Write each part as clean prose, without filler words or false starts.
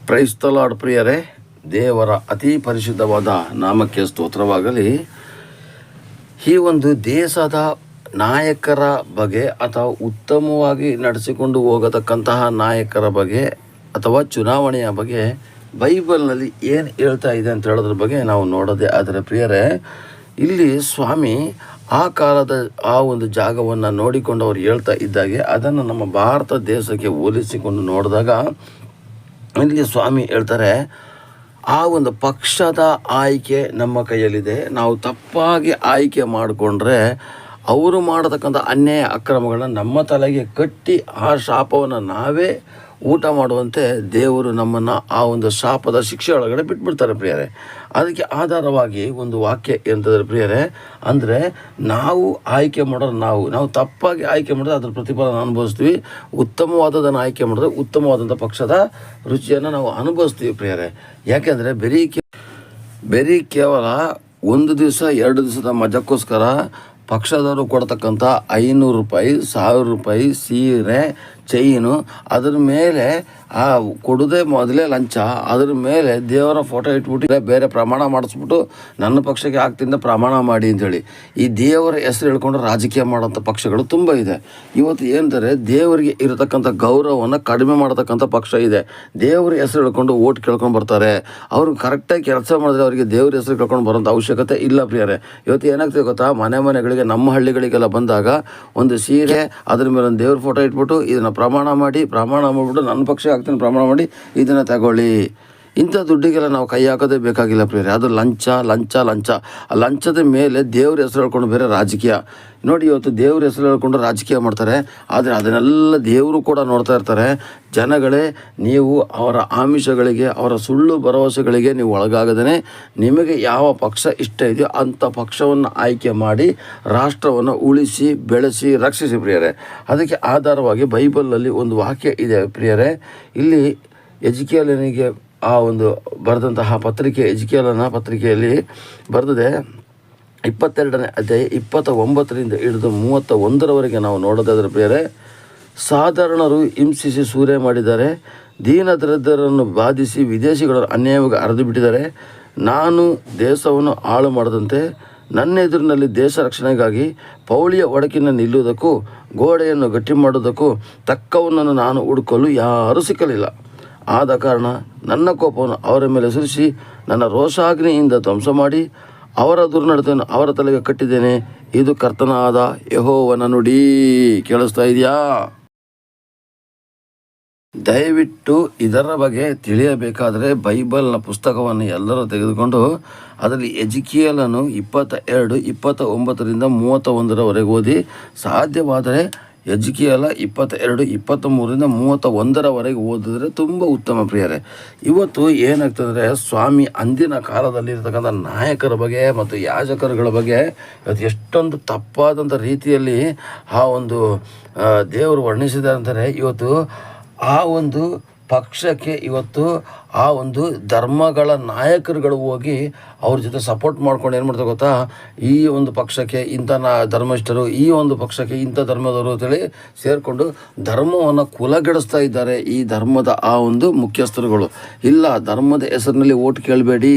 Praise the lord ಪ್ರಿಯರೇ, ದೇವರ ಅತಿ ಪರಿಶುದ್ಧವಾದ ನಾಮಕ್ಕೆ ಸ್ತೋತ್ರವಾಗಲಿ. ಈ ಒಂದು ದೇಶದ ನಾಯಕರ ಬಗ್ಗೆ ಅಥವಾ ಉತ್ತಮವಾಗಿ ನಡೆಸಿಕೊಂಡು ಹೋಗತಕ್ಕಂತಹ ನಾಯಕರ ಬಗ್ಗೆ ಅಥವಾ ಚುನಾವಣೆಯ ಬಗ್ಗೆ ಬೈಬಲ್ನಲ್ಲಿ ಏನು ಹೇಳ್ತಾ ಇದೆ ಅಂತ ಹೇಳೋದ್ರ ಬಗ್ಗೆ ನಾವು ನೋಡೋದೇ ಆದರೆ ಪ್ರಿಯರೇ, ಇಲ್ಲಿ ಸ್ವಾಮಿ ಆ ಕಾಲದ ಆ ಒಂದು ಜಾಗವನ್ನು ನೋಡಿಕೊಂಡು ಅವ್ರು ಹೇಳ್ತಾ ಇದ್ದಾಗೆ ಅದನ್ನು ನಮ್ಮ ಭಾರತ ದೇಶಕ್ಕೆ ಹೋಲಿಸಿಕೊಂಡು ನೋಡಿದಾಗ ಇಲ್ಲಿ ಸ್ವಾಮಿ ಹೇಳ್ತಾರೆ, ಆ ಒಂದು ಪಕ್ಷದ ಆಯ್ಕೆ ನಮ್ಮ ಕೈಯಲ್ಲಿದೆ. ನಾವು ತಪ್ಪಾಗಿ ಆಯ್ಕೆ ಮಾಡಿಕೊಂಡ್ರೆ ಅವರು ಮಾಡತಕ್ಕಂಥ ಅನ್ಯಾಯ ಅಕ್ರಮಗಳನ್ನ ನಮ್ಮ ತಲೆಗೆ ಕಟ್ಟಿ ಆ ಶಾಪವನ್ನು ನಾವೇ ಊಟ ಮಾಡುವಂತೆ ದೇವರು ನಮ್ಮನ್ನು ಆ ಒಂದು ಶಾಪದ ಶಿಕ್ಷೆ ಒಳಗಡೆ ಬಿಟ್ಬಿಡ್ತಾರೆ ಪ್ರಿಯರೇ. ಅದಕ್ಕೆ ಆಧಾರವಾಗಿ ಒಂದು ವಾಕ್ಯ ಎಂತಂದರೆ ಪ್ರಿಯರೇ, ಅಂದರೆ ನಾವು ಆಯ್ಕೆ ಮಾಡೋರು ನಾವು ತಪ್ಪಾಗಿ ಆಯ್ಕೆ ಮಾಡಿದ್ರೆ ಅದ್ರ ಪ್ರತಿಫಲನ ಅನುಭವಿಸ್ತೀವಿ. ಉತ್ತಮವಾದದನ್ನು ಆಯ್ಕೆ ಮಾಡಿದ್ರೆ ಉತ್ತಮವಾದಂಥ ಪಕ್ಷದ ರುಚಿಯನ್ನು ನಾವು ಅನುಭವಿಸ್ತೀವಿ ಪ್ರಿಯರೇ. ಯಾಕೆಂದರೆ ಬರೀ ಕೇವಲ ಒಂದು ದಿವಸ 2 ದಿವಸದ ಮಜಕ್ಕೋಸ್ಕರ ಪಕ್ಷದವರು ಕೊಡ್ತಕ್ಕಂಥ 500 ರೂಪಾಯಿ 1000 ರೂಪಾಯಿ ಸೀರೆ ಚೈನು, ಅದ್ರ ಮೇಲೆ ಆ ಕೊಡೋದೇ ಮೊದಲೇ ಲಂಚ, ಅದ್ರ ಮೇಲೆ ದೇವರ ಫೋಟೋ ಇಟ್ಬಿಟ್ಟು ಬೇರೆ ಪ್ರಮಾಣ ಮಾಡಿಸ್ಬಿಟ್ಟು ನನ್ನ ಪಕ್ಷಕ್ಕೆ ಆಗ್ತಿಂದ ಪ್ರಮಾಣ ಮಾಡಿ ಅಂಥೇಳಿ ಈ ದೇವರ ಹೆಸರು ಹೇಳ್ಕೊಂಡು ರಾಜಕೀಯ ಮಾಡೋಂಥ ಪಕ್ಷಗಳು ತುಂಬ ಇದೆ. ಇವತ್ತು ಏನಂದರೆ ದೇವರಿಗೆ ಇರತಕ್ಕಂಥ ಗೌರವವನ್ನು ಕಡಿಮೆ ಮಾಡತಕ್ಕಂಥ ಪಕ್ಷ ಇದೆ. ದೇವರ ಹೆಸರು ಹೇಳ್ಕೊಂಡು ಓಟ್ ಕೇಳ್ಕೊಂಡು ಬರ್ತಾರೆ. ಅವರು ಕರೆಕ್ಟಾಗಿ ಕೆಲಸ ಮಾಡಿದ್ರೆ ಅವರಿಗೆ ದೇವ್ರ ಹೆಸರು ಕೇಳ್ಕೊಂಡು ಬರೋಂಥ ಅವಶ್ಯಕತೆ ಇಲ್ಲ ಪ್ರಿಯರೇ. ಇವತ್ತು ಏನಾಗ್ತದೆ ಗೊತ್ತಾ, ಮನೆಗಳಿಗೆ ನಮ್ಮ ಹಳ್ಳಿಗಳಿಗೆಲ್ಲ ಬಂದಾಗ ಒಂದು ಸೀರೆ ಅದ್ರ ಮೇಲೆ ಒಂದು ದೇವ್ರ ಫೋಟೋ ಇಟ್ಬಿಟ್ಟು ಇದನ್ನು ಪ್ರಮಾಣ ಮಾಡಿಬಿಟ್ಟು ನನ್ನ ಪಕ್ಷ ಆಗ್ತೀನಿ ಪ್ರಮಾಣ ಮಾಡಿ ಇದನ್ನು ತಗೊಳ್ಳಿ. ಇಂಥ ದುಡ್ಡಿಗೆಲ್ಲ ನಾವು ಕೈ ಹಾಕೋದೇ ಬೇಕಾಗಿಲ್ಲ ಪ್ರಿಯರೇ. ಅದು ಲಂಚ. ಆ ಲಂಚದ ಮೇಲೆ ದೇವ್ರ ಹೆಸರು ಹೇಳ್ಕೊಂಡು ಬೇರೆ ರಾಜಕೀಯ ನೋಡಿ. ಇವತ್ತು ದೇವ್ರ ಹೆಸರು ಹೇಳ್ಕೊಂಡು ರಾಜಕೀಯ ಮಾಡ್ತಾರೆ, ಆದರೆ ಅದನ್ನೆಲ್ಲ ದೇವರು ಕೂಡ ನೋಡ್ತಾ ಇರ್ತಾರೆ. ಜನಗಳೇ, ನೀವು ಅವರ ಆಮಿಷಗಳಿಗೆ ಅವರ ಸುಳ್ಳು ಭರವಸೆಗಳಿಗೆ ನೀವು ಒಳಗಾಗದೇ ನಿಮಗೆ ಯಾವ ಪಕ್ಷ ಇಷ್ಟ ಇದೆಯೋ ಅಂಥ ಪಕ್ಷವನ್ನು ಆಯ್ಕೆ ಮಾಡಿ ರಾಷ್ಟ್ರವನ್ನು ಉಳಿಸಿ ಬೆಳೆಸಿ ರಕ್ಷಿಸಿ ಪ್ರಿಯರೇ. ಅದಕ್ಕೆ ಆಧಾರವಾಗಿ ಬೈಬಲಲ್ಲಿ ಒಂದು ವಾಕ್ಯ ಇದೆ ಪ್ರಿಯರೇ. ಇಲ್ಲಿ ಎಜಿಕೇಲನಿಗೆ ಆ ಒಂದು ಬರೆದಂತಹ ಪತ್ರಿಕೆ, ಎಜಿಕೇಲನ ಪತ್ರಿಕೆಯಲ್ಲಿ ಬರೆದಿದೆ 22ನೇ ಅಧ್ಯಾಯ 29ರಿಂದ ಹಿಡಿದು 31ರವರೆಗೆ ನಾವು ನೋಡೋದಾದ್ರೆ ಪ್ರಿಯರೇ, ಸಾಧಾರಣರು ಹಿಂಸಿಸಿ ಸೂರೆ ಮಾಡಿದ್ದಾರೆ, ದೀನದರಿದ್ರರನ್ನು ಬಾಧಿಸಿ ವಿದೇಶಿಗಳನ್ನು ಅನ್ಯಾಯವಾಗಿ ಹರಿದು ಬಿಟ್ಟಿದ್ದಾರೆ. ನಾನು ದೇಶವನ್ನು ಹಾಳು ಮಾಡದಂತೆ ನನ್ನ ಎದುರಿನಲ್ಲಿ ದೇಶ ರಕ್ಷಣೆಗಾಗಿ ಪೌಳಿಯ ಒಡಕಿನ ನಿಲ್ಲುವುದಕ್ಕೂ ಗೋಡೆಯನ್ನು ಗಟ್ಟಿ ಮಾಡುವುದಕ್ಕೂ ತಕ್ಕವನನ್ನು ನಾನು ಹುಡುಕಲು ಯಾರೂ ಸಿಕ್ಕಲಿಲ್ಲ. ಆದ ಕಾರಣ ನನ್ನ ಕೋಪವನ್ನು ಅವರ ಮೇಲೆ ಸುರಿಸಿ ನನ್ನ ರೋಷಾಗ್ನಿಯಿಂದ ಧ್ವಂಸ ಮಾಡಿ ಅವರ ದುರ್ನಡತೆಯನ್ನು ಅವರ ತಲೆಗೆ ಕಟ್ಟಿದ್ದೇನೆ. ಇದು ಕರ್ತನಾದ ಯೆಹೋವನ ನುಡಿ. ಕೇಳಿಸ್ತಾ ಇದೆಯಾ? ದಯವಿಟ್ಟು ಇದರ ಬಗ್ಗೆ ತಿಳಿಯಬೇಕಾದರೆ ಬೈಬಲ್ನ ಪುಸ್ತಕವನ್ನು ಎಲ್ಲರೂ ತೆಗೆದುಕೊಂಡು ಅದರಲ್ಲಿ ಎಜಿಕೇಲನು 22, 29ರಿಂದ 31ರವರೆಗೆ ಓದಿ. ಸಾಧ್ಯವಾದರೆ ಎಜಿಕೇಲ 22, 23ರಿಂದ 31ರವರೆಗೆ ಓದಿದ್ರೆ ತುಂಬ ಉತ್ತಮ ಪ್ರಿಯರೇ. ಇವತ್ತು ಏನಾಗ್ತದಂದರೆ, ಸ್ವಾಮಿ ಅಂದಿನ ಕಾಲದಲ್ಲಿ ಇರ್ತಕ್ಕಂಥ ನಾಯಕರ ಬಗ್ಗೆ ಮತ್ತು ಯಾಜಕರುಗಳ ಬಗ್ಗೆ ಇವತ್ತು ಎಷ್ಟೊಂದು ತಪ್ಪಾದಂಥ ರೀತಿಯಲ್ಲಿ ಆ ಒಂದು ದೇವರು ವರ್ಣಿಸಿದ್ದಾರೆ ಅಂತಾರೆ. ಇವತ್ತು ಆ ಒಂದು ಪಕ್ಷಕ್ಕೆ ಇವತ್ತು ಆ ಒಂದು ಧರ್ಮಗಳ ನಾಯಕರುಗಳು ಹೋಗಿ ಅವ್ರ ಜೊತೆ ಸಪೋರ್ಟ್ ಮಾಡ್ಕೊಂಡು ಏನು ಮಾಡ್ತಾರೆ ಗೊತ್ತಾ, ಈ ಒಂದು ಪಕ್ಷಕ್ಕೆ ಇಂಥ ಧರ್ಮಸ್ಥರು, ಈ ಒಂದು ಪಕ್ಷಕ್ಕೆ ಇಂಥ ಧರ್ಮದವರು ಅಂತೇಳಿ ಸೇರಿಕೊಂಡು ಧರ್ಮವನ್ನು ಕುಲಗೆಡಿಸ್ತಾ ಇದ್ದಾರೆ ಈ ಧರ್ಮದ ಆ ಒಂದು ಮುಖ್ಯಸ್ಥರುಗಳು. ಇಲ್ಲ, ಧರ್ಮದ ಹೆಸರಿನಲ್ಲಿ ಓಟ್ ಕೇಳಬೇಡಿ,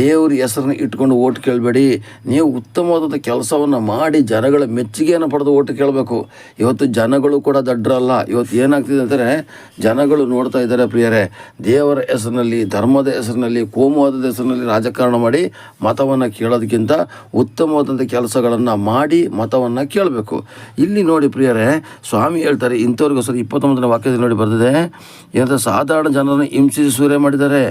ದೇವ್ರ ಹೆಸರನ್ನ ಇಟ್ಕೊಂಡು ಓಟ್ ಕೇಳಬೇಡಿ. ನೀವು ಉತ್ತಮವಾದ ಕೆಲಸವನ್ನು ಮಾಡಿ ಜನಗಳ ಮೆಚ್ಚುಗೆಯನ್ನು ಪಡೆದು ಓಟ್ ಕೇಳಬೇಕು. ಇವತ್ತು ಜನಗಳು ಕೂಡ ದಡ್ಡರಲ್ಲ. ಇವತ್ತು ಏನಾಗ್ತಿದೆ ಅಂದರೆ, ಜನಗಳು ನೋಡ್ತಾ ಇದ್ದಾರೆ ಪ್ರಿಯರೇ, ದೇವರ ಹೆಸರಿನಲ್ಲಿ, ಧರ್ಮದ ಹೆಸರಿನಲ್ಲಿ, ಕೋಮುವಾದದ ಹೆಸರಿನಲ್ಲಿ ರಾಜಕಾರಣ ಮಾಡಿ ಮತವನ್ನು ಕೇಳೋದಕ್ಕಿಂತ ಉತ್ತಮವಾದಂಥ ಕೆಲಸಗಳನ್ನು ಮಾಡಿ ಮತವನ್ನು ಕೇಳಬೇಕು. ಇಲ್ಲಿ ನೋಡಿ ಪ್ರಿಯರೇ, ಸ್ವಾಮಿ ಹೇಳ್ತಾರೆ ಇಂಥವ್ರಿಗೋಸ್ಕರ 29ನೇ ವಾಕ್ಯದಲ್ಲಿ ನೋಡಿ ಬರೆದಿದೆ, ಏನಂತ ಸಾಧಾರಣ ಜನರನ್ನು ಹಿಂಸಿಸಿ ಸೂರೆ ಮಾಡಿದ್ದಾರೆ.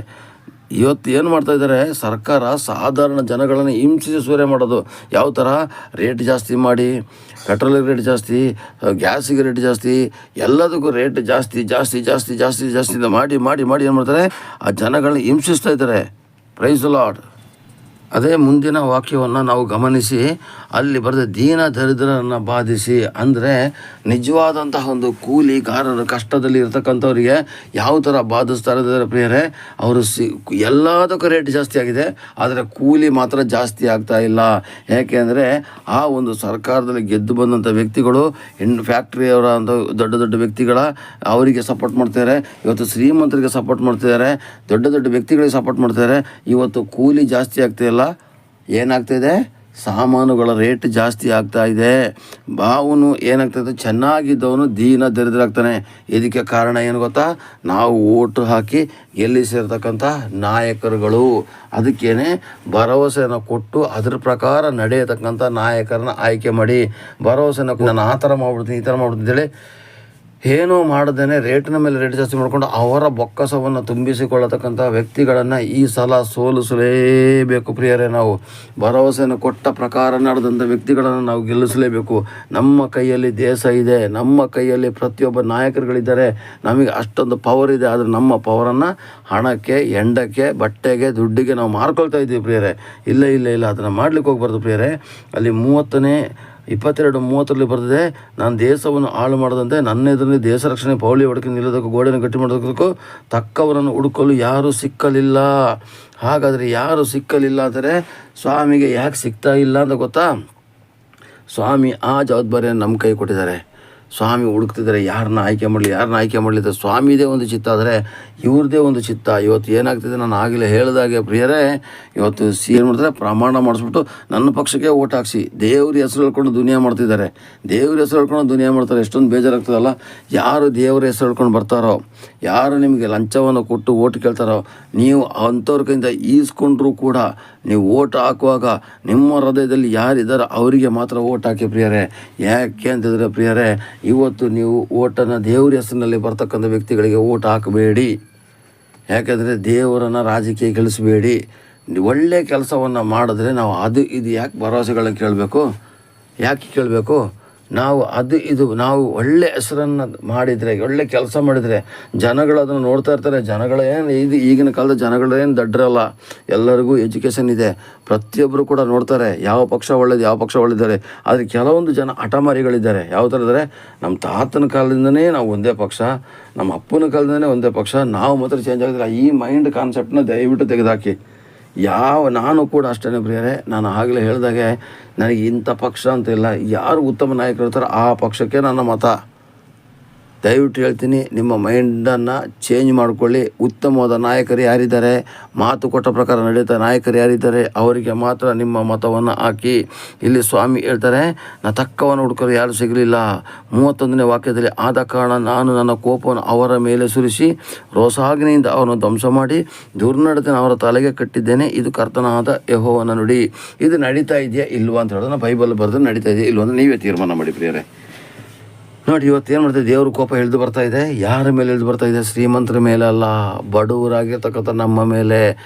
ಇವತ್ತು ಏನು ಮಾಡ್ತಾ ಇದ್ದಾರೆ, ಸರ್ಕಾರ ಸಾಧಾರಣ ಜನಗಳನ್ನು ಹಿಂಸಿಸಿ ಸೂರೆ ಮಾಡೋದು. ಯಾವ ಥರ ರೇಟ್ ಜಾಸ್ತಿ ಮಾಡಿ, ಪೆಟ್ರೋಲಿಗೆ ರೇಟ್ ಜಾಸ್ತಿ, ಗ್ಯಾಸಿಗೆ ರೇಟ್ ಜಾಸ್ತಿ, ಎಲ್ಲದಕ್ಕೂ ರೇಟ್ ಜಾಸ್ತಿ ಮಾಡಿ ಏನು ಮಾಡ್ತಾರೆ, ಆ ಜನಗಳನ್ನ ಹಿಂಸಿಸ್ತಾ ಇದ್ದಾರೆ. Praise the lord. ಅದೇ ಮುಂದಿನ ವಾಕ್ಯವನ್ನು ನಾವು ಗಮನಿಸಿ ಅಲ್ಲಿ ಬರೆದ ದೀನ ದರಿದ್ರರನ್ನು ಬಾಧಿಸಿ ಅಂದರೆ ನಿಜವಾದಂತಹ ಒಂದು ಕೂಲಿಗಾರರು ಕಷ್ಟದಲ್ಲಿ ಇರ್ತಕ್ಕಂಥವ್ರಿಗೆ ಯಾವ ಥರ ಬಾಧಿಸ್ತಾ ಇದ್ದಾರೆ ಪ್ರಿಯರೇ, ಅವರು ಎಲ್ಲದಕ್ಕೂ ರೇಟ್ ಜಾಸ್ತಿ ಆಗಿದೆ, ಆದರೆ ಕೂಲಿ ಮಾತ್ರ ಜಾಸ್ತಿ ಆಗ್ತಾ ಇಲ್ಲ. ಯಾಕೆ ಅಂದರೆ ಆ ಒಂದು ಸರ್ಕಾರದಲ್ಲಿ ಗೆದ್ದು ಬಂದಂಥ ವ್ಯಕ್ತಿಗಳು ಫ್ಯಾಕ್ಟ್ರಿಯವರ ಅಂತ ದೊಡ್ಡ ದೊಡ್ಡ ವ್ಯಕ್ತಿಗಳ ಅವರಿಗೆ ಸಪೋರ್ಟ್ ಮಾಡ್ತಿದ್ದಾರೆ, ಇವತ್ತು ಶ್ರೀಮಂತರಿಗೆ ಸಪೋರ್ಟ್ ಮಾಡ್ತಿದ್ದಾರೆ, ದೊಡ್ಡ ದೊಡ್ಡ ವ್ಯಕ್ತಿಗಳಿಗೆ ಸಪೋರ್ಟ್ ಮಾಡ್ತಿದ್ದಾರೆ. ಇವತ್ತು ಕೂಲಿ ಜಾಸ್ತಿ ಆಗ್ತಾಯಿಲ್ಲ, ಏನಾಗ್ತಾಯಿದೆ, ಸಾಮಾನುಗಳ ರೇಟ್ ಜಾಸ್ತಿ ಆಗ್ತಾ ಇದೆ. ಅವನು ಏನಾಗ್ತದೆ, ಚೆನ್ನಾಗಿದ್ದವನು ದೀನ ದರಿದ್ರಾಗ್ತಾನೆ. ಇದಕ್ಕೆ ಕಾರಣ ಏನು ಗೊತ್ತಾ, ನಾವು ಓಟು ಹಾಕಿ ಗೆಲ್ಲಿಸಿರ್ತಕ್ಕಂಥ ನಾಯಕರುಗಳು. ಅದಕ್ಕೇನೆ ಭರವಸೆಯನ್ನು ಕೊಟ್ಟು ಅದರ ಪ್ರಕಾರ ನಡೆಯತಕ್ಕಂಥ ನಾಯಕರನ್ನ ಆಯ್ಕೆ ಮಾಡಿ, ಭರವಸೆನ ನಾನು ಆ ಥರ ಮಾಡ್ಬಿಡ್ತೀನಿ ಈ ಥರ ಮಾಡ್ಬಿಡ್ತೀನಿ ಅಂತೇಳಿ ಏನೂ ಮಾಡದೇನೆ ರೇಟಿನ ಮೇಲೆ ರೇಟ್ ಜಾಸ್ತಿ ಮಾಡಿಕೊಂಡು ಅವರ ಬೊಕ್ಕಸವನ್ನು ತುಂಬಿಸಿಕೊಳ್ಳತಕ್ಕಂಥ ವ್ಯಕ್ತಿಗಳನ್ನು ಈ ಸಲ ಸೋಲಿಸಲೇಬೇಕು ಪ್ರಿಯರೇ. ನಾವು ಭರವಸೆಯನ್ನು ಕೊಟ್ಟ ಪ್ರಕಾರ ನಡೆದಂಥ ವ್ಯಕ್ತಿಗಳನ್ನು ನಾವು ಗೆಲ್ಲಿಸಲೇಬೇಕು. ನಮ್ಮ ಕೈಯಲ್ಲಿ ದೇಶ ಇದೆ, ನಮ್ಮ ಕೈಯಲ್ಲಿ ಪ್ರತಿಯೊಬ್ಬ ನಾಯಕರುಗಳಿದ್ದಾರೆ, ನಮಗೆ ಅಷ್ಟೊಂದು ಪವರ್ ಇದೆ. ಆದರೆ ನಮ್ಮ ಪವರನ್ನು ಹಣಕ್ಕೆ, ಎಂಡಕ್ಕೆ, ಬಟ್ಟೆಗೆ, ದುಡ್ಡಿಗೆ ನಾವು ಮಾರ್ಕೊಳ್ತಾ ಇದ್ದೀವಿ ಪ್ರಿಯರೇ. ಇಲ್ಲ ಅದನ್ನು ಮಾಡ್ಲಿಕ್ಕೆ ಹೋಗ್ಬಾರ್ದು ಪ್ರಿಯರೇ. ಅಲ್ಲಿ 22:30 ಬರೆದಿದೆ, ನಾನು ದೇಶವನ್ನು ಹಾಳು ಮಾಡದಂತೆ ನನ್ನ ಎದುರಲ್ಲಿ ದೇಶ ರಕ್ಷಣೆ ಪೌಳಿ ಹೊಡಕೆ ನಿಲ್ಲೋದಕ್ಕೂ ಗೋಡೆಯನ್ನು ಗಟ್ಟಿ ಮಾಡೋದಕ್ಕೂ ತಕ್ಕವರನ್ನು ಹುಡುಕಲು ಯಾರೂ ಸಿಕ್ಕಲಿಲ್ಲ. ಹಾಗಾದರೆ ಯಾರು ಸಿಕ್ಕಲಿಲ್ಲ ಅಂದರೆ ಸ್ವಾಮಿಗೆ ಯಾಕೆ ಸಿಗ್ತಾ ಇಲ್ಲ ಅಂತ ಗೊತ್ತಾ, ಸ್ವಾಮಿ ಆ ಜವಾಬ್ದಾರಿಯನ್ನು ನಮ್ಮ ಕೈ ಕೊಟ್ಟಿದ್ದಾರೆ. ಸ್ವಾಮಿ ಹುಡುಕ್ತಿದ್ದಾರೆ ಯಾರನ್ನ ಆಯ್ಕೆ ಮಾಡಲಿ ಅಂತ. ಸ್ವಾಮಿದೇ ಒಂದು ಚಿತ್ತ ಆದರೆ ಇವ್ರದ್ದೇ ಒಂದು ಚಿತ್ತ. ಇವತ್ತು ಏನಾಗ್ತಿದೆ, ನಾನು ಆಗಲೇ ಹೇಳಿದಾಗೆ ಪ್ರಿಯರೇ, ಇವತ್ತು ಏನು ಮಾಡ್ತಾರೆ, ಪ್ರಮಾಣ ಮಾಡಿಸ್ಬಿಟ್ಟು ನನ್ನ ಪಕ್ಷಕ್ಕೆ ಓಟ್ ಹಾಕ್ಸಿ ದೇವ್ರ ಹೆಸರು ಹೇಳ್ಕೊಂಡು ದುನಿಯಾ ಮಾಡ್ತಿದ್ದಾರೆ. ದೇವ್ರ ಹೆಸರು ಹೇಳ್ಕೊಂಡು ದುನಿಯಾ ಮಾಡ್ತಾರೆ. ಎಷ್ಟೊಂದು ಬೇಜಾರಾಗ್ತದಲ್ಲ. ಯಾರು ದೇವ್ರ ಹೆಸರು ಹೇಳ್ಕೊಂಡು ಬರ್ತಾರೋ, ಯಾರು ನಿಮಗೆ ಲಂಚವನ್ನು ಕೊಟ್ಟು ಓಟ್ ಕೇಳ್ತಾರೋ, ನೀವು ಅಂಥವ್ರ ಕೈಯಿಂದ ಈಸ್ಕೊಂಡ್ರೂ ಕೂಡ ನೀವು ಓಟ್ ಹಾಕುವಾಗ ನಿಮ್ಮ ಹೃದಯದಲ್ಲಿ ಯಾರಿದ್ದಾರೋ ಅವರಿಗೆ ಮಾತ್ರ ಓಟ್ ಹಾಕಿ ಪ್ರಿಯರೇ. ಯಾಕೆ ಅಂತಂದರೆ ಪ್ರಿಯರೇ, ಇವತ್ತು ನೀವು ಓಟನ್ನು ದೇವ್ರ ಹೆಸರಿನಲ್ಲಿ ಬರ್ತಕ್ಕಂಥ ವ್ಯಕ್ತಿಗಳಿಗೆ ಓಟ್ ಹಾಕಬೇಡಿ. ಯಾಕೆಂದರೆ ದೇವರನ್ನು ರಾಜಕೀಯ ಗೆಲ್ಲಿಸಬೇಡಿ. ಒಳ್ಳೆಯ ಕೆಲಸವನ್ನು ಮಾಡಿದ್ರೆ ನಾವು ಅದು ಇದು ಯಾಕೆ ಭರವಸೆಗಳನ್ನು ಕೇಳಬೇಕು. ನಾವು ಒಳ್ಳೆ ಹೆಸರನ್ನು ಮಾಡಿದರೆ, ಒಳ್ಳೆ ಕೆಲಸ ಮಾಡಿದರೆ ಜನಗಳು ಅದನ್ನು ನೋಡ್ತಾ ಇರ್ತಾರೆ. ಜನಗಳೇನು ಈಗಿನ ಕಾಲದ ಜನಗಳೇನು ದಡ್ರಲ್ಲ, ಎಲ್ಲರಿಗೂ ಎಜುಕೇಷನ್ ಇದೆ. ಪ್ರತಿಯೊಬ್ಬರು ಕೂಡ ನೋಡ್ತಾರೆ ಯಾವ ಪಕ್ಷ ಒಳ್ಳೆದಿದ್ದಾರೆ. ಆದರೆ ಕೆಲವೊಂದು ಜನ ಹಠಮಾರಿಗಳಿದ್ದಾರೆ. ಯಾವ ಥರ ಇದ್ದಾರೆ, ನಮ್ಮ ತಾತನ ಕಾಲದಿಂದನೇ ನಾವು ಒಂದೇ ಪಕ್ಷ, ನಮ್ಮ ಅಪ್ಪನ ಕಾಲದಿಂದನೇ ಒಂದೇ ಪಕ್ಷ, ನಾವು ಮಾತ್ರ ಚೇಂಜ್ ಆಗಿದ್ರೆ ಈ ಮೈಂಡ್ ಕಾನ್ಸೆಪ್ಟನ್ನ ದಯವಿಟ್ಟು ತೆಗೆದುಹಾಕಿ. ನಾನು ಕೂಡ ಅಷ್ಟೇ ಪ್ರಿಯರೇ, ನಾನು ಆಗಲೇ ಹೇಳಿದಾಗೆ ನನಗೆ ಇಂಥ ಪಕ್ಷ ಅಂತ ಇಲ್ಲ. ಯಾರು ಉತ್ತಮ ನಾಯಕರು ಇರ್ತಾರೋ ಆ ಪಕ್ಷಕ್ಕೆ ನನ್ನ ಮತ. ದಯವಿಟ್ಟು ಹೇಳ್ತೀನಿ, ನಿಮ್ಮ ಮೈಂಡನ್ನು ಚೇಂಜ್ ಮಾಡಿಕೊಳ್ಳಿ. ಉತ್ತಮವಾದ ನಾಯಕರು ಯಾರಿದ್ದಾರೆ, ಮಾತು ಕೊಟ್ಟ ಪ್ರಕಾರ ನಡೆಯುತ್ತ ನಾಯಕರು ಯಾರಿದ್ದಾರೆ ಅವರಿಗೆ ಮಾತ್ರ ನಿಮ್ಮ ಮತವನ್ನು ಹಾಕಿ. ಇಲ್ಲಿ ಸ್ವಾಮಿ ಹೇಳ್ತಾರೆ, ನಾ ತಕ್ಕವನ್ನು ಹುಡುಕಲು ಯಾರು ಸಿಗಲಿಲ್ಲ. 31ನೇ ವಾಕ್ಯದಲ್ಲಿ, ಆದ ಕಾರಣ ನಾನು ನನ್ನ ಕೋಪವನ್ನು ಅವರ ಮೇಲೆ ಸುರಿಸಿ ರೋಷಾಗ್ನಿಯಿಂದ ಅವರನ್ನು ಧ್ವಂಸ ಮಾಡಿ ದುರ್ನಡತೆಯನ್ನು ಅವರ ತಲೆಗೆ ಕಟ್ಟಿದ್ದೇನೆ. ಇದು ಕರ್ತನಾದ ಯೆಹೋವನ ನುಡಿ. ಇದು ನಡೀತಾ ಇದೆಯಾ ಇಲ್ವಾ ಅಂತ ಹೇಳೋದು, ಬೈಬಲ್ ಬರೆದು ನಡೀತಾ ಇದೆಯಾ ಇಲ್ವಾ ಅಂತ ನೀವೇ ತೀರ್ಮಾನ ಮಾಡಿ ಪ್ರಿಯರೇ. ನೋಡಿ, ಇವತ್ತು ಏನು ಮಾಡ್ತೀವಿ, ದೇವ್ರ ಕೋಪ ಇಳಿದು ಬರ್ತಾ ಇದೆ. ಯಾರ ಮೇಲೆ ಇಳಿದು ಬರ್ತಾ ಇದೆ? ಶ್ರೀಮಂತರ ಮೇಲೆ ಅಲ್ಲ, ಬಡವರಾಗಿರ್ತಕ್ಕಂಥ ನಮ್ಮ ಮೇಲೆ.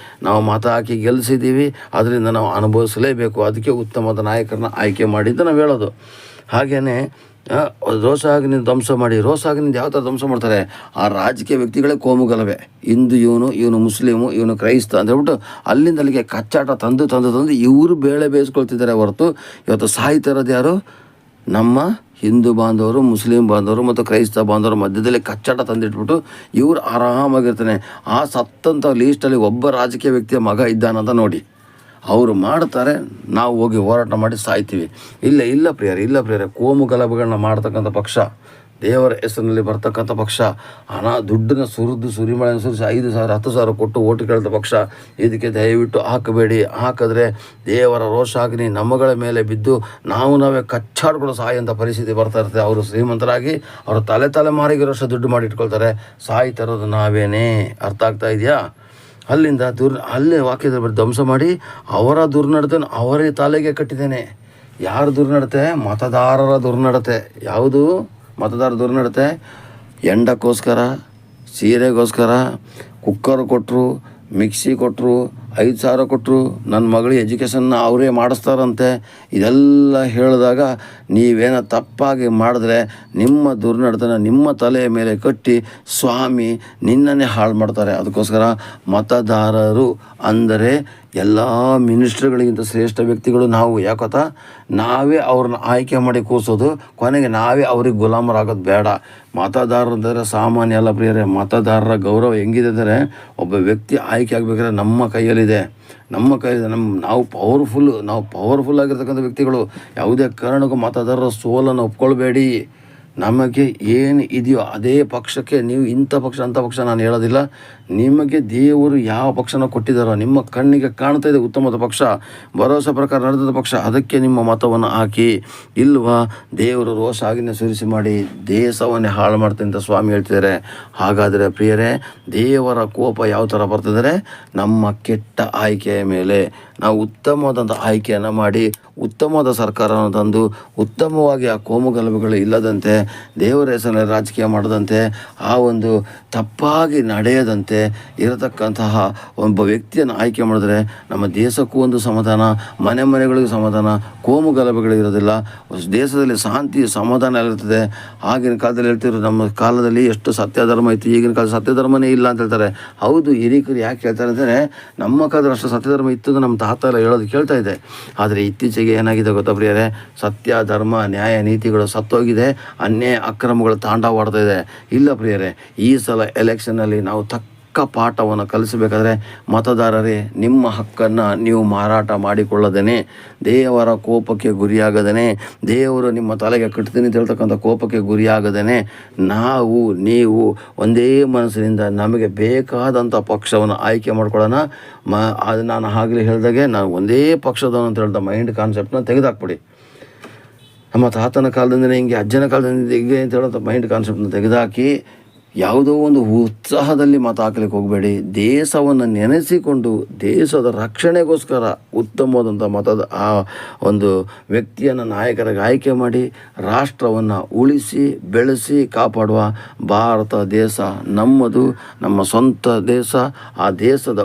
ನಾವು ಮತ ಹಾಕಿ ಗೆಲ್ಲಿಸಿದ್ದೀವಿ, ಅದರಿಂದ ನಾವು ಅನುಭವಿಸಲೇಬೇಕು. ಅದಕ್ಕೆ ಉತ್ತಮವಾದ ನಾಯಕರನ್ನ ಆಯ್ಕೆ ಮಾಡಿದ್ದು ನಾವು ಹೇಳೋದು. ಹಾಗೆಯೇ ರೋಷಾಗ್ನಿ ಧ್ವಂಸ ಮಾಡಿ, ರೋಷಾಗ್ನಿಂದ ಯಾವ ಥರ ಧ್ವಂಸ ಮಾಡ್ತಾರೆ, ಆ ರಾಜಕೀಯ ವ್ಯಕ್ತಿಗಳೇ ಕೋಮುಗಲಭೆ. ಹಿಂದೂ ಇವನು ಮುಸ್ಲಿಮು, ಇವನು ಕ್ರೈಸ್ತ ಅಂತ ಹೇಳ್ಬಿಟ್ಟು ಅಲ್ಲಿಂದ ಅಲ್ಲಿಗೆ ಕಚ್ಚಾಟ ತಂದು ಇವರು ಬೇಳೆ ಬೇಯಿಸ್ಕೊಳ್ತಿದ್ದಾರೆ ಹೊರತು ಇವತ್ತು ಸಾಯ್ತಾ ಇರೋದು ಯಾರು? ನಮ್ಮ ಹಿಂದೂ ಬಾಂಧವರು, ಮುಸ್ಲಿಂ ಬಾಂಧವರು ಮತ್ತು ಕ್ರೈಸ್ತ ಬಾಂಧವರ ಮಧ್ಯದಲ್ಲಿ ಕಚ್ಚಾಟ ತಂದಿಟ್ಬಿಟ್ಟು ಇವರು ಆರಾಮಾಗಿರ್ತಾನೆ. ಆ ಸತ್ತಂಥ ಲೀಸ್ಟಲ್ಲಿ ಒಬ್ಬ ರಾಜಕೀಯ ವ್ಯಕ್ತಿಯ ಮಗ ಇದ್ದಾನಂತ ನೋಡಿ, ಅವರು ಮಾಡ್ತಾರೆ, ನಾವು ಹೋಗಿ ಹೋರಾಟ ಮಾಡಿ ಸಾಯ್ತೀವಿ. ಇಲ್ಲ ಪ್ರಿಯರೇ, ಕೋಮು ಗಲಭೆಗಳನ್ನ ಮಾಡ್ತಕ್ಕಂಥ ಪಕ್ಷ, ದೇವರ ಹೆಸರಿನಲ್ಲಿ ಬರ್ತಕ್ಕಂಥ ಪಕ್ಷ, ದುಡ್ಡನ್ನು ಸುರಿಮಳೆಯನ್ನು ಸುರಿಸಿ 5,000 10,000 ಕೊಟ್ಟು ಓಟು ಕೇಳಿದ ಪಕ್ಷ. ಇದಕ್ಕೆ ದಯವಿಟ್ಟು ಹಾಕಬೇಡಿ. ಹಾಕಿದ್ರೆ ದೇವರ ರೋಷಾಗ್ನಿ ನಮ್ಮಗಳ ಮೇಲೆ ಬಿದ್ದು ನಾವೇ ಕಚ್ಚಾಡ್ಕೊಳ್ಳೋ ಸಾಯಂಥ ಪರಿಸ್ಥಿತಿ ಬರ್ತಾ ಇರ್ತದೆ. ಅವರು ಶ್ರೀಮಂತರಾಗಿ ಅವರ ತಲೆಮಾರಿಗಿರೋಷ್ಟು ದುಡ್ಡು ಮಾಡಿಟ್ಕೊಳ್ತಾರೆ. ಸಾಯ್ತಿರೋದು ನಾವೇನೇ. ಅರ್ಥ ಆಗ್ತಾ ಇದೆಯಾ? ಅಲ್ಲಿಂದ ಅಲ್ಲೇ ವಾಕ್ಯದಲ್ಲಿ ಧ್ವಂಸ ಮಾಡಿ ಅವರ ದುರ್ನಡತೆಯನ್ನು ಅವರೇ ತಲೆಗೆ ಕಟ್ಟಿದ್ದೇನೆ. ಯಾರು ದುರ್ನಡತೆ? ಮತದಾರರ ದುರ್ನಡತೆ. ಯಾವುದು ಮತದಾರ ದುರ್ನಡತೆ? ಎಂಡಕ್ಕೋಸ್ಕರ, ಸೀರೆಗೋಸ್ಕರ ಕುಕ್ಕರ್ ಕೊಟ್ಟರು, ಮಿಕ್ಸಿ ಕೊಟ್ಟರು, 5,000 ಕೊಟ್ಟರು ನನ್ನ ಮಗಳಿಗೆ ಎಜುಕೇಷನ್ನ ಅವರೇ ಮಾಡಿಸ್ತಾರಂತೆ. ಇದೆಲ್ಲ ಹೇಳಿದಾಗ ನೀವೇನೋ ತಪ್ಪಾಗಿ ಮಾಡಿದ್ರೆ ನಿಮ್ಮ ದುರ್ನಡತನ ನಿಮ್ಮ ತಲೆಯ ಮೇಲೆ ಕಟ್ಟಿ ಸ್ವಾಮಿ ನಿನ್ನನ್ನೇ ಹಾಳು ಮಾಡ್ತಾರೆ. ಅದಕ್ಕೋಸ್ಕರ ಮತದಾರರು ಅಂದರೆ ಎಲ್ಲ ಮಿನಿಸ್ಟ್ರುಗಳಿಗಿಂತ ಶ್ರೇಷ್ಠ ವ್ಯಕ್ತಿಗಳು ನಾವು. ಯಾಕೊತ್ತಾ, ನಾವೇ ಅವ್ರನ್ನ ಆಯ್ಕೆ ಮಾಡಿ ಕೂರಿಸೋದು, ಕೊನೆಗೆ ನಾವೇ ಅವ್ರಿಗೆ ಗುಲಾಮರಾಗೋದು ಬೇಡ. ಮತದಾರರಂದರೆ ಸಾಮಾನ್ಯ ಅಲ್ಲ ಪ್ರಿಯರೇ. ಮತದಾರರ ಗೌರವ ಹೆಂಗಿದೆ ಅಂದರೆ, ಒಬ್ಬ ವ್ಯಕ್ತಿ ಆಯ್ಕೆ ಆಗಬೇಕಾದ್ರೆ ನಮ್ಮ ಕೈಯಲ್ಲಿದೆ. ನಾವು ಪವರ್ಫುಲ್ ಆಗಿರ್ತಕ್ಕಂಥ ವ್ಯಕ್ತಿಗಳು. ಯಾವುದೇ ಕಾರಣಕ್ಕೂ ಮತದಾರರ ಸೋಲನ್ನು ಒಪ್ಕೊಳ್ಬೇಡಿ. ನಮಗೆ ಏನು ಇದೆಯೋ ಅದೇ ಪಕ್ಷಕ್ಕೆ ನೀವು ಇಂಥ ಪಕ್ಷ ಅಂಥ ಪಕ್ಷ ನಾನು ಹೇಳೋದಿಲ್ಲ. ನಿಮಗೆ ದೇವರು ಯಾವ ಪಕ್ಷನ ಕೊಟ್ಟಿದ್ದಾರೋ, ನಿಮ್ಮ ಕಣ್ಣಿಗೆ ಕಾಣ್ತಾ ಇದೆ ಉತ್ತಮವಾದ ಪಕ್ಷ, ಭರವಸೆ ಪ್ರಕಾರ ನಡೆದ ಪಕ್ಷ, ಅದಕ್ಕೆ ನಿಮ್ಮ ಮತವನ್ನು ಹಾಕಿ. ಇಲ್ವಾ, ದೇವರು ರೋಷ ಆಗಿನ ಸುರಿಸಿ ಮಾಡಿ ದೇಶವನ್ನೇ ಹಾಳು ಮಾಡ್ತೀನಿ ಅಂತ ಸ್ವಾಮಿ ಹೇಳ್ತಿದ್ದಾರೆ. ಹಾಗಾದರೆ ಪ್ರಿಯರೇ, ದೇವರ ಕೋಪ ಯಾವ ಥರ ಬರ್ತಿದ್ದಾರೆ? ನಮ್ಮ ಕೆಟ್ಟ ಆಯ್ಕೆಯ ಮೇಲೆ. ನಾವು ಉತ್ತಮವಾದಂಥ ಆಯ್ಕೆಯನ್ನು ಮಾಡಿ ಉತ್ತಮವಾದ ಸರ್ಕಾರವನ್ನು ತಂದು ಉತ್ತಮವಾಗಿ ಆ ಕೋಮುಗಲಭೆಗಳು ಇಲ್ಲದಂತೆ, ದೇವರ ಹೆಸರಲ್ಲಿ ರಾಜಕೀಯ ಮಾಡದಂತೆ, ಆ ಒಂದು ತಪ್ಪಾಗಿ ನಡೆಯದಂತೆ ಇರತಕ್ಕಂತಹ ಒಬ್ಬ ವ್ಯಕ್ತಿಯನ್ನು ಆಯ್ಕೆ ಮಾಡಿದ್ರೆ ನಮ್ಮ ದೇಶಕ್ಕೂ ಒಂದು ಸಮಾಧಾನ, ಮನೆಗಳಿಗೂ ಸಮಾಧಾನ, ಕೋಮುಗಲಭೆಗಳು ಇರೋದಿಲ್ಲ, ದೇಶದಲ್ಲಿ ಶಾಂತಿ ಸಮಾಧಾನ ಇರುತ್ತದೆ. ಆಗಿನ ಕಾಲದಲ್ಲಿ ಹೇಳ್ತಿದ್ರು, ನಮ್ಮ ಕಾಲದಲ್ಲಿ ಎಷ್ಟು ಸತ್ಯಧರ್ಮ ಇತ್ತು, ಈಗಿನ ಕಾಲದ ಸತ್ಯಧರ್ಮನೇ ಇಲ್ಲ ಅಂತ ಹೇಳ್ತಾರೆ. ಹೌದು, ಹಿರಿಕರು ಯಾಕೆ ಹೇಳ್ತಾರೆ ಅಂದರೆ, ನಮ್ಮ ಕಾಲದಲ್ಲಿ ಅಷ್ಟು ಸತ್ಯಧರ್ಮ ಇತ್ತು ಅಂತ ನಮ್ಮ ತಾತ ಎಲ್ಲ ಹೇಳೋದು ಕೇಳ್ತಾ ಇದೆ. ಆದರೆ ಇತ್ತೀಚೆಗೆ ಏನಾಗಿದೆ ಗೊತ್ತಾ ಪ್ರಿಯರೇ? ಸತ್ಯ, ಧರ್ಮ, ನ್ಯಾಯ, ನೀತಿಗಳು ಸತ್ತೋಗಿದೆ, ಅನ್ಯಾಯ ಅಕ್ರಮಗಳು ತಾಂಡವಾಡ್ತಾ ಇದೆ. ಇಲ್ಲ ಪ್ರಿಯರೇ, ಈ ಸಲ ಎಲೆಕ್ಷನ್ನಲ್ಲಿ ನಾವು ತಕ್ಕ ಪಾಠವನ್ನು ಕಲಿಸಬೇಕಾದ್ರೆ, ಮತದಾರರೇ, ನಿಮ್ಮ ಹಕ್ಕನ್ನು ನೀವು ಮಾರಾಟ ಮಾಡಿಕೊಳ್ಳದೇನೆ, ದೇವರ ಕೋಪಕ್ಕೆ ಗುರಿಯಾಗದೇನೆ, ದೇವರು ನಿಮ್ಮ ತಲೆಗೆ ಕಟ್ತೀನಿ ಅಂತ ಹೇಳ್ತಕ್ಕಂಥ ಕೋಪಕ್ಕೆ ಗುರಿಯಾಗದೇನೆ, ನೀವು ಒಂದೇ ಮನಸ್ಸಿನಿಂದ ನಮಗೆ ಬೇಕಾದಂಥ ಪಕ್ಷವನ್ನು ಆಯ್ಕೆ ಮಾಡ್ಕೊಳ್ಳೋಣ. ಅದು ನಾನು ಆಗಲೇ ಹೇಳಿದಾಗೆ, ನಾನು ಒಂದೇ ಪಕ್ಷದವನು ಅಂತ ಹೇಳ್ದ ಮೈಂಡ್ ಕಾನ್ಸೆಪ್ಟನ್ನ ತೆಗೆದಾಕ್ಬಿಡಿ. ನಮ್ಮ ತಾತನ ಕಾಲದಿಂದನೇ ಹಿಂಗೆ, ಅಜ್ಜನ ಕಾಲದಿಂದ ಹಿಂಗೆ ಅಂತ ಹೇಳೋಂಥ ಮೈಂಡ್ ಕಾನ್ಸೆಪ್ಟನ್ನ ತೆಗೆದುಹಾಕಿ ಯಾವುದೋ ಒಂದು ಉತ್ಸಾಹದಲ್ಲಿ ಮತ ಹಾಕಲಿಕ್ಕೆ ಹೋಗಬೇಡಿ. ದೇಶವನ್ನು ನೆನೆಸಿಕೊಂಡು ದೇಶದ ರಕ್ಷಣೆಗೋಸ್ಕರ ಉತ್ತಮವಾದಂಥ ಆ ಒಂದು ವ್ಯಕ್ತಿಯನ್ನು ನಾಯಕರಾಗಿ ಆಯ್ಕೆ ಮಾಡಿ ರಾಷ್ಟ್ರವನ್ನು ಉಳಿಸಿ ಬೆಳೆಸಿ ಕಾಪಾಡುವ ಭಾರತ ದೇಶ ನಮ್ಮದು, ನಮ್ಮ ಸ್ವಂತ ದೇಶ. ಆ ದೇಶದ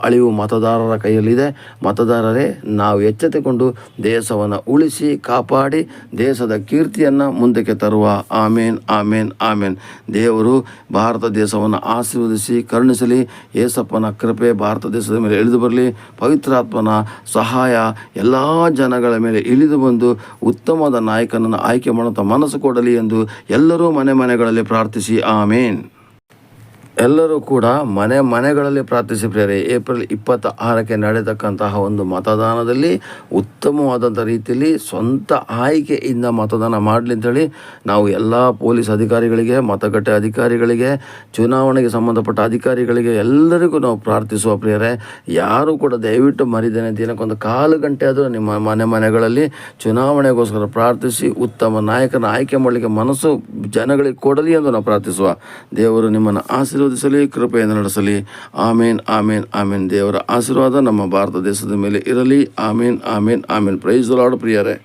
ಅಳಿವು ಮತದಾರರ ಕೈಯಲ್ಲಿದೆ. ಮತದಾರರೇ, ನಾವು ಎಚ್ಚೆತ್ತುಕೊಂಡು ದೇಶವನ್ನು ಉಳಿಸಿ ಕಾಪಾಡಿ ದೇಶದ ಕೀರ್ತಿಯನ್ನು ಮುಂದಕ್ಕೆ ತರುವ. ಆಮೇನ್, ಆಮೇನ್, ಆಮೇನ್. ದೇವರು ಭಾರತ ದೇಶವನ್ನು ಆಶೀರ್ವದಿಸಿ ಕರುಣಿಸಲಿ. ಯೇಸಪ್ಪನ ಕೃಪೆ ಭಾರತ ದೇಶದ ಮೇಲೆ ಇಳಿದು ಬರಲಿ. ಪವಿತ್ರಾತ್ಮನ ಸಹಾಯ ಎಲ್ಲ ಜನಗಳ ಮೇಲೆ ಇಳಿದು ಬಂದು ಉತ್ತಮವಾದ ನಾಯಕನನ್ನು ಆಯ್ಕೆ ಮಾಡುವಂಥ ಮನಸ್ಸು ಕೊಡಲಿ ಎಂದು ಎಲ್ಲರೂ ಮನೆಗಳಲ್ಲಿ ಪ್ರಾರ್ಥಿಸಿ. ಆಮೇನ್. ಎಲ್ಲರೂ ಕೂಡ ಮನೆಗಳಲ್ಲಿ ಪ್ರಾರ್ಥಿಸಿ ಪ್ರಿಯರೇ. ಏಪ್ರಿಲ್ 26ಕ್ಕೆ ನಡೆಯತಕ್ಕಂತಹ ಒಂದು ಮತದಾನದಲ್ಲಿ ಉತ್ತಮವಾದಂಥ ರೀತಿಯಲ್ಲಿ ಸ್ವಂತ ಆಯ್ಕೆಯಿಂದ ಮತದಾನ ಮಾಡಲಿ ಅಂತೇಳಿ ನಾವು ಎಲ್ಲ ಪೊಲೀಸ್ ಅಧಿಕಾರಿಗಳಿಗೆ, ಮತಗಟ್ಟೆ ಅಧಿಕಾರಿಗಳಿಗೆ, ಚುನಾವಣೆಗೆ ಸಂಬಂಧಪಟ್ಟ ಅಧಿಕಾರಿಗಳಿಗೆ ಎಲ್ಲರಿಗೂ ನಾವು ಪ್ರಾರ್ಥಿಸುವ ಪ್ರಿಯರೇ. ಯಾರೂ ಕೂಡ ದಯವಿಟ್ಟು ಮರಿದೇನೆ, ದಿನಕ್ಕೊಂದು 1/4 ಗಂಟೆ ಆದರೂ ನಿಮ್ಮ ಮನೆಗಳಲ್ಲಿ ಚುನಾವಣೆಗೋಸ್ಕರ ಪ್ರಾರ್ಥಿಸಿ ಉತ್ತಮ ನಾಯಕನ ಆಯ್ಕೆ ಮಾಡಲಿಕ್ಕೆ ಮನಸ್ಸು ಜನಗಳಿಗೆ ಕೊಡಲಿ ಎಂದು ನಾವು ಪ್ರಾರ್ಥಿಸುವ. ದೇವರು ನಿಮ್ಮನ್ನು ಆಶೀರ್ವದಿಸಲಿ, ಕೃಪೆಯನ್ನು ನಡೆಸಲಿ. ಆಮೇನ್, ಆಮೇನ್, ಆಮೇನ್. ದೇವರ ಆಶೀರ್ವಾದ ನಮ್ಮ ಭಾರತ ದೇಶದ ಮೇಲೆ ಇರಲಿ. ಆಮೇನ್, ಆಮೇನ್, ಆಮೇನ್. ಪ್ರೈಸ್ ದಿ ಲಾರ್ಡ್ ಪ್ರಿಯರೇ.